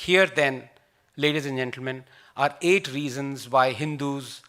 Here then, ladies and gentlemen, are 8 reasons why Hindus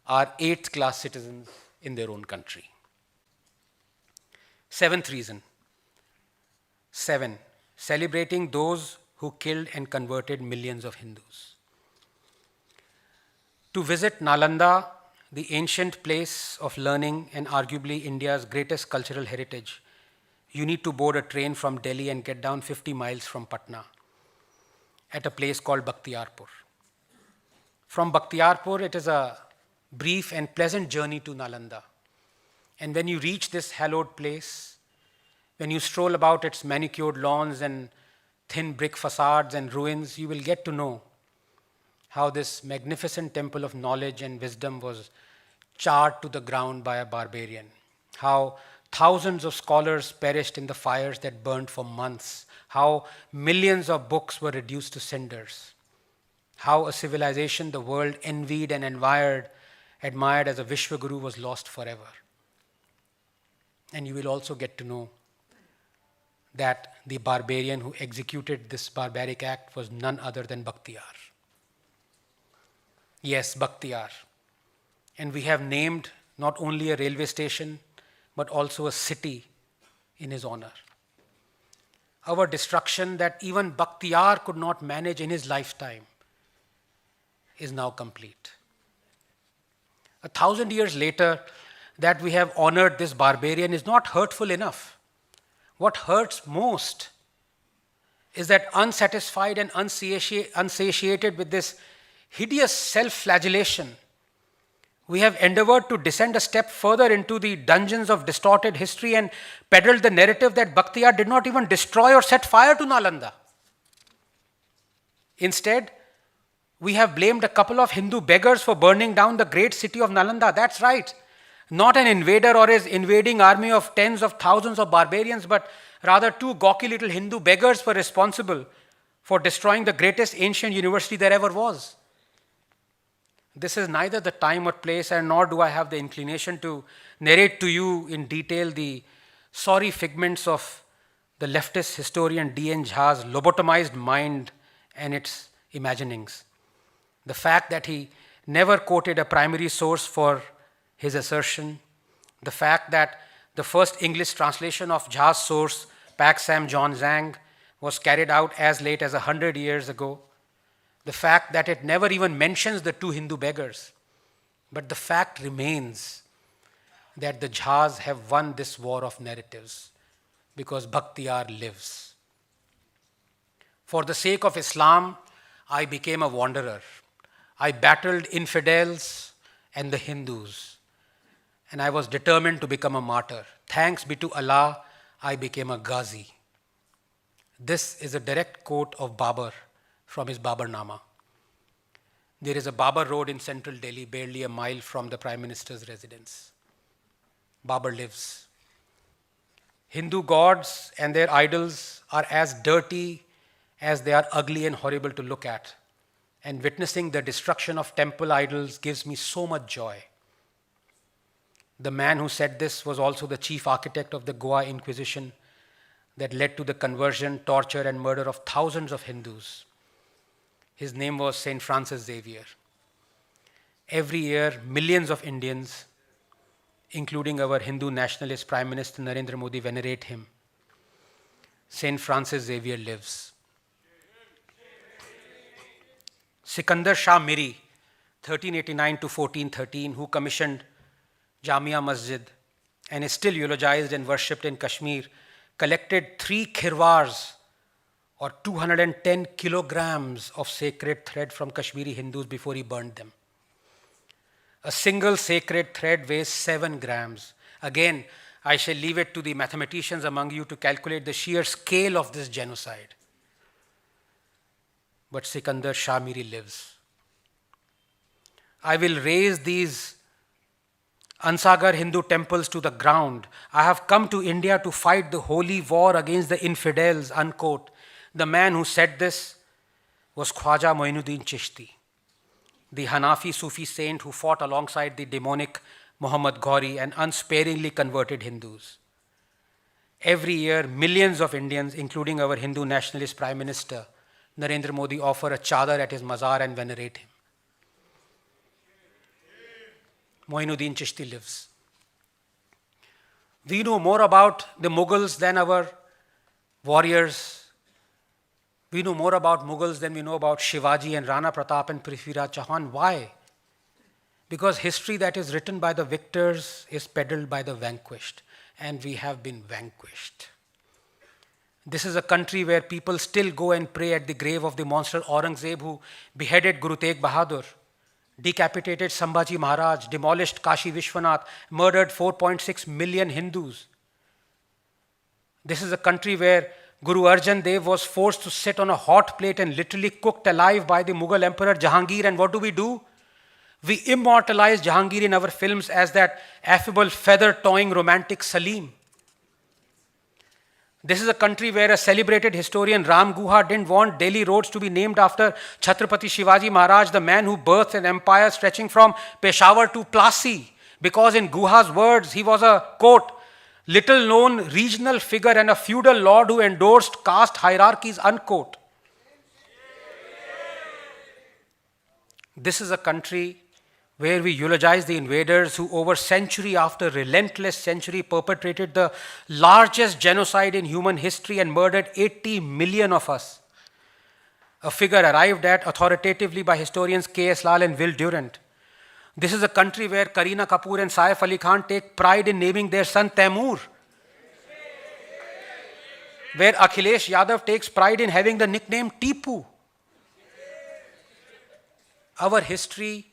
are 8th class citizens in their own country. 7th reason. 7. Celebrating those who killed and converted millions of Hindus. To visit Nalanda, the ancient place of learning and arguably India's greatest cultural heritage, you need to board a train from Delhi and get down 50 miles from Patna at a place called Bakhtiarpur. From Bakhtiarpur, it is a brief and pleasant journey to Nalanda. And when you reach this hallowed place, when you stroll about its manicured lawns and thin brick facades and ruins, you will get to know how this magnificent temple of knowledge and wisdom was charred to the ground by a barbarian, how thousands of scholars perished in the fires that burned for months, how millions of books were reduced to cinders, how a civilization the world envied and admired as a Vishwaguru was lost forever. And you will also get to know that the barbarian who executed this barbaric act was none other than Bakhtiyar. Yes, Bakhtiyar. And we have named not only a railway station, but also a city in his honor. Our destruction that even Bakhtiyar could not manage in his lifetime is now complete. 1,000 years later, that we have honored this barbarian is not hurtful enough. What hurts most is that unsatisfied and unsatiated with this hideous self-flagellation, we have endeavored to descend a step further into the dungeons of distorted history and peddled the narrative that Bakhtiyar did not even destroy or set fire to Nalanda. Instead, we have blamed a couple of Hindu beggars for burning down the great city of Nalanda. That's right. Not an invader or his invading army of tens of thousands of barbarians, but rather 2 gawky little Hindu beggars were responsible for destroying the greatest ancient university there ever was. This is neither the time or place, and nor do I have the inclination to narrate to you in detail the sorry figments of the leftist historian D.N. Jha's lobotomized mind and its imaginings. The fact that he never quoted a primary source for his assertion, the fact that the first English translation of Jha's source, Pak Sam John Zhang, was carried out as late as 100 years ago, the fact that it never even mentions the 2 Hindu beggars. But the fact remains that the Jhas have won this war of narratives because Bakhtiyar lives. For the sake of Islam, I became a wanderer. I battled infidels and the Hindus, and I was determined to become a martyr. Thanks be to Allah, I became a Ghazi. This is a direct quote of Babur from his Babarnama. There is a Babur Road in central Delhi, barely a mile from the Prime Minister's residence. Babur lives. Hindu gods and their idols are as dirty as they are ugly and horrible to look at. And witnessing the destruction of temple idols gives me so much joy. The man who said this was also the chief architect of the Goa Inquisition that led to the conversion, torture, and murder of thousands of Hindus. His name was Saint Francis Xavier. Every year, millions of Indians, including our Hindu nationalist Prime Minister Narendra Modi, venerate him. Saint Francis Xavier lives. Sikandar Shah Miri, 1389 to 1413, who commissioned Jamia Masjid and is still eulogized and worshipped in Kashmir, collected 3 khirwars or 210 kilograms of sacred thread from Kashmiri Hindus before he burned them. A single sacred thread weighs 7 grams. Again, I shall leave it to the mathematicians among you to calculate the sheer scale of this genocide. But Sikandar Shah Miri lives. I will raise these Ansagar Hindu temples to the ground. I have come to India to fight the holy war against the infidels, unquote. The man who said this was Khwaja Moinuddin Chishti, the Hanafi Sufi saint who fought alongside the demonic Muhammad Ghori and unsparingly converted Hindus. Every year, millions of Indians, including our Hindu nationalist Prime Minister, Narendra Modi offer a chadar at his mazar and venerate him. Moinuddin Chishti lives. We know more about the Mughals than our warriors. We know more about Mughals than we know about Shivaji and Rana Pratap and Prithviraj Chauhan. Why? Because history that is written by the victors is peddled by the vanquished. And we have been vanquished. This is a country where people still go and pray at the grave of the monster Aurangzeb, who beheaded Guru Tegh Bahadur, decapitated Sambhaji Maharaj, demolished Kashi Vishwanath, murdered 4.6 million Hindus. This is a country where Guru Arjan Dev was forced to sit on a hot plate and literally cooked alive by the Mughal Emperor Jahangir. And what do? We immortalize Jahangir in our films as that affable, feather-toying romantic Salim. This is a country where a celebrated historian, Ram Guha, didn't want Delhi roads to be named after Chhatrapati Shivaji Maharaj, the man who birthed an empire stretching from Peshawar to Plassey, because in Guha's words, he was a, quote, little-known regional figure and a feudal lord who endorsed caste hierarchies, unquote. This is a country where we eulogize the invaders who over century after relentless century perpetrated the largest genocide in human history and murdered 80 million of us. A figure arrived at authoritatively by historians K.S. Lal and Will Durant. This is a country where Kareena Kapoor and Saif Ali Khan take pride in naming their son Taimur. Where Akhilesh Yadav takes pride in having the nickname Tipu. Our history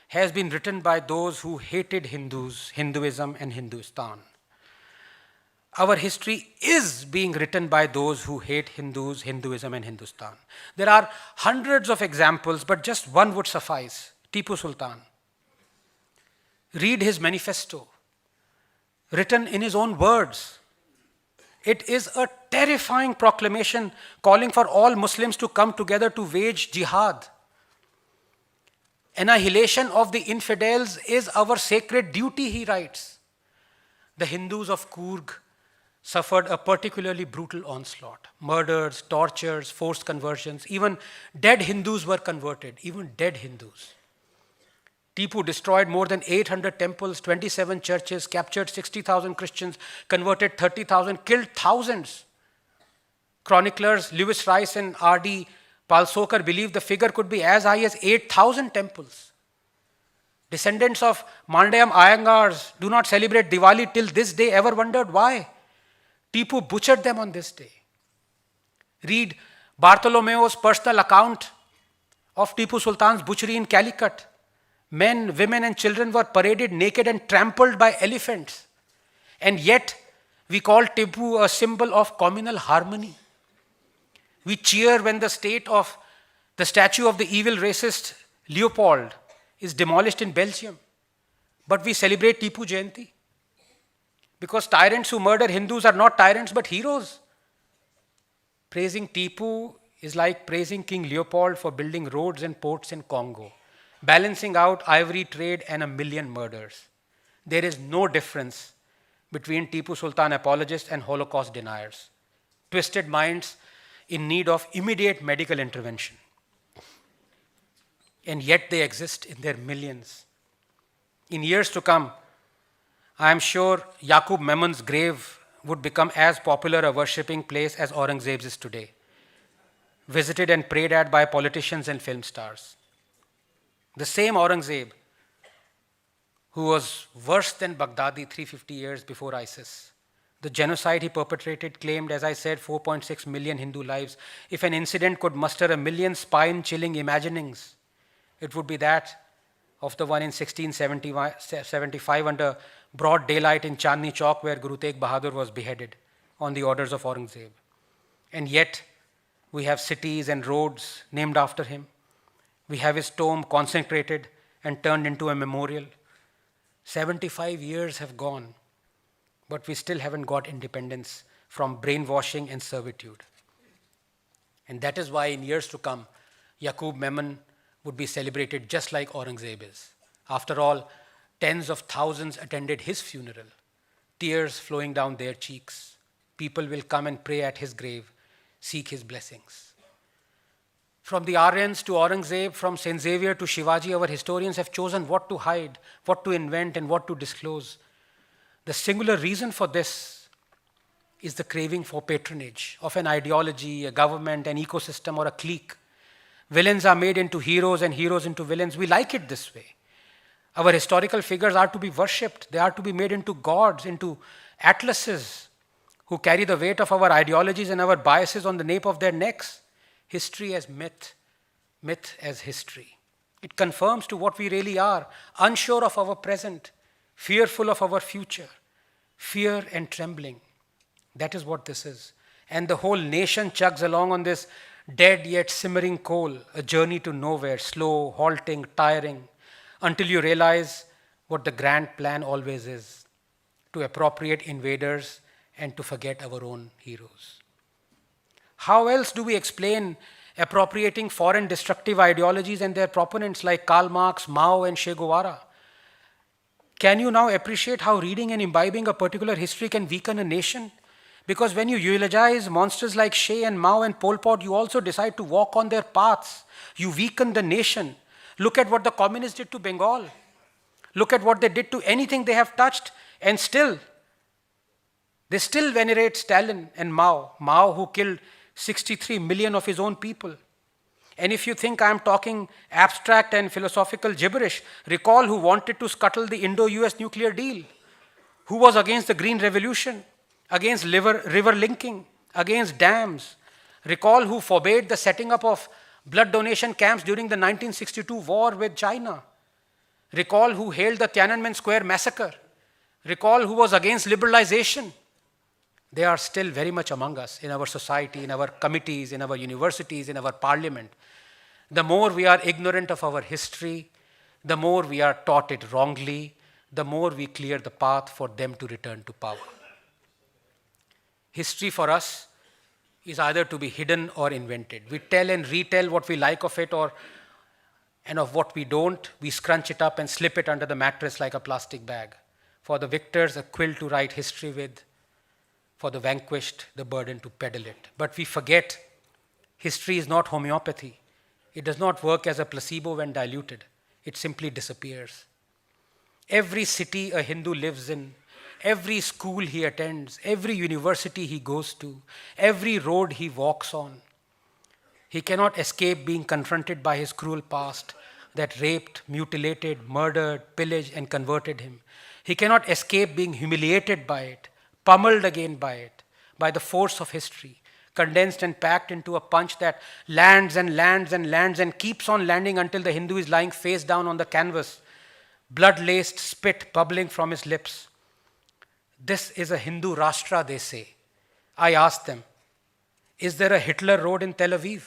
has been written by those who hated Hindus, Hinduism and Hindustan. Our history is being written by those who hate Hindus, Hinduism and Hindustan. There are hundreds of examples, but just one would suffice. Tipu Sultan. Read his manifesto, written in his own words. It is a terrifying proclamation calling for all Muslims to come together to wage jihad. Annihilation of the infidels is our sacred duty, he writes. The Hindus of Coorg suffered a particularly brutal onslaught. Murders, tortures, forced conversions. Even dead Hindus were converted, even dead Hindus. Tipu destroyed more than 800 temples, 27 churches, captured 60,000 Christians, converted 30,000, killed thousands. Chroniclers Lewis Rice and R.D. Palsokar believed the figure could be as high as 8,000 temples. Descendants of Mandayam Iyengars do not celebrate Diwali till this day. Ever wondered why? Tipu butchered them on this day. Read Bartholomeo's personal account of Tipu Sultan's butchery in Calicut. Men, women and children were paraded naked and trampled by elephants. And yet, we call Tipu a symbol of communal harmony. We cheer when the statue of the evil racist Leopold is demolished in Belgium. But we celebrate Tipu Jayanti. Because tyrants who murder Hindus are not tyrants but heroes. Praising Tipu is like praising King Leopold for building roads and ports in Congo, balancing out ivory trade and a million murders. There is no difference between Tipu Sultan apologists and Holocaust deniers. Twisted minds in need of immediate medical intervention. And yet they exist in their millions. In years to come, I am sure Yaqub Memnun's grave would become as popular a worshipping place as Aurangzeb's is today, visited and prayed at by politicians and film stars. The same Aurangzeb who was worse than Baghdadi 350 years before ISIS. The genocide he perpetrated claimed, as I said, 4.6 million Hindu lives. If an incident could muster a million spine-chilling imaginings, it would be that of the one in 1675 under broad daylight in Chandni Chowk, where Guru Tegh Bahadur was beheaded on the orders of Aurangzeb. And yet, we have cities and roads named after him. We have his tomb consecrated and turned into a memorial. 75 years have gone, but we still haven't got independence from brainwashing and servitude. And that is why in years to come, Yaqub Memon would be celebrated just like Aurangzeb is. After all, tens of thousands attended his funeral, tears flowing down their cheeks. People will come and pray at his grave, seek his blessings. From the Aryans to Aurangzeb, from St. Xavier to Shivaji, our historians have chosen what to hide, what to invent, and what to disclose. The singular reason for this is the craving for patronage of an ideology, a government, an ecosystem, or a clique. Villains are made into heroes and heroes into villains. We like it this way. Our historical figures are to be worshipped. They are to be made into gods, into atlases who carry the weight of our ideologies and our biases on the nape of their necks. History as myth, myth as history. It confirms to what we really are, unsure of our present, fearful of our future, fear and trembling. That is what this is. And the whole nation chugs along on this dead yet simmering coal, a journey to nowhere, slow, halting, tiring, until you realize what the grand plan always is, to appropriate invaders and to forget our own heroes. How else do we explain appropriating foreign destructive ideologies and their proponents like Karl Marx, Mao, and Che Guevara? Can you now appreciate how reading and imbibing a particular history can weaken a nation? Because when you eulogize monsters like Che and Mao and Pol Pot, you also decide to walk on their paths. You weaken the nation. Look at what the communists did to Bengal. Look at what they did to anything they have touched, and they still venerate Stalin and Mao. Mao, who killed 63 million of his own people. And if you think I'm talking abstract and philosophical gibberish, recall who wanted to scuttle the Indo-US nuclear deal, who was against the Green Revolution, against river linking, against dams. Recall who forbade the setting up of blood donation camps during the 1962 war with China. Recall who hailed the Tiananmen Square massacre. Recall who was against liberalization. They are still very much among us in our society, in our committees, in our universities, in our parliament. The more we are ignorant of our history, the more we are taught it wrongly, the more we clear the path for them to return to power. History for us is either to be hidden or invented. We tell and retell what we like of it, and of what we don't, we scrunch it up and slip it under the mattress like a plastic bag. For the victors, a quill to write history with. For the vanquished, the burden to peddle it. But we forget history is not homeopathy. It does not work as a placebo when diluted. It simply disappears. Every city a Hindu lives in, every school he attends, every university he goes to, every road he walks on, he cannot escape being confronted by his cruel past that raped, mutilated, murdered, pillaged, and converted him. He cannot escape being humiliated by it, pummeled again by it, by the force of history, condensed and packed into a punch that lands and lands and lands and keeps on landing until the Hindu is lying face down on the canvas, blood-laced spit bubbling from his lips. This is a Hindu Rashtra, they say. I ask them, is there a Hitler Road in Tel Aviv?